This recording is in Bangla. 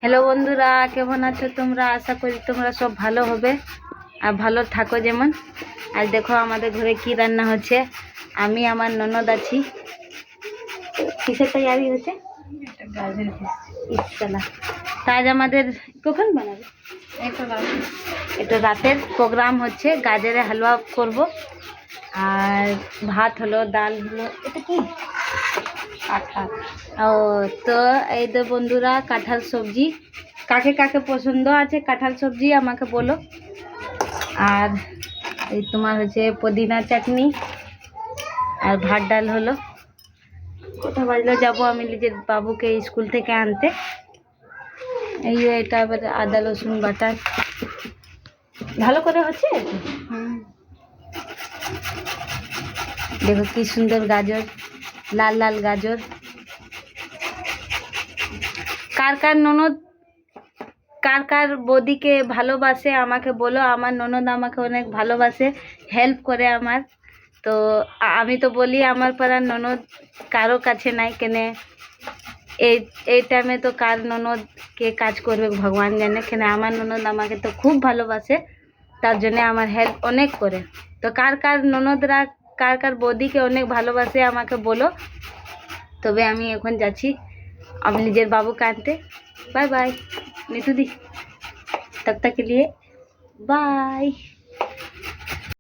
হ্যালো বন্ধুরা, কেমন আছো তোমরা? আশা করি তোমরা সব ভালো হবে আর ভালো থাকো যেমন। আর দেখো আমাদের ঘরে কি রান্না হচ্ছে। আমি আমার ননদ আছি। কিসের তৈরি হচ্ছে? ইসলা তাজ আমাদের কখন বানাবে? এটা রাতের প্রোগ্রাম হচ্ছে, গাজরের হালুয়া করব। আর ভাত হলো, ডাল হলো। এটা কি? কাঁঠাল। ও, তো এই তো বন্ধুরা, কাঁঠাল সবজি কাকে কাকে পছন্দ আছে কাঁঠাল সবজি আমাকে বলো। আর এই তোমার হচ্ছে পুদিনা চাটনি আর ভাত ডাল হলো। কোথা বাজলো, যাবো আমি নিজের বাবুকে স্কুল থেকে আনতে। এই যে এটা আবার আদা রসুন বাটা ভালো করে হচ্ছে। দেখো কি সুন্দর গাজর, লাল লাল গাজর। কার কার ননদ, কার কার বৌদিকে ভালোবাসে আমাকে বলো। আমার ননদ আমাকে অনেক ভালোবাসে, হেল্প করে আমার। তো আমি তো বলি আমার পাড়ার ননদ কারো কাছে নাই কেনে। এই টাইমে তো কার ননদ কে কাজ করবে ভগবান জানে। কেন আমার ননদ আমাকে তো খুব ভালোবাসে, তার জন্য আমার হেল্প অনেক করে। তো কার কার ননদরা, কার কার বৌদিকে অনেক ভালোবাসে আমাকে বলো। তবে আমি এখন যাচ্ছি আমি নিজের বাবুকে আনতে। बाय बाय नीतू दी, तब तक के लिए बाय।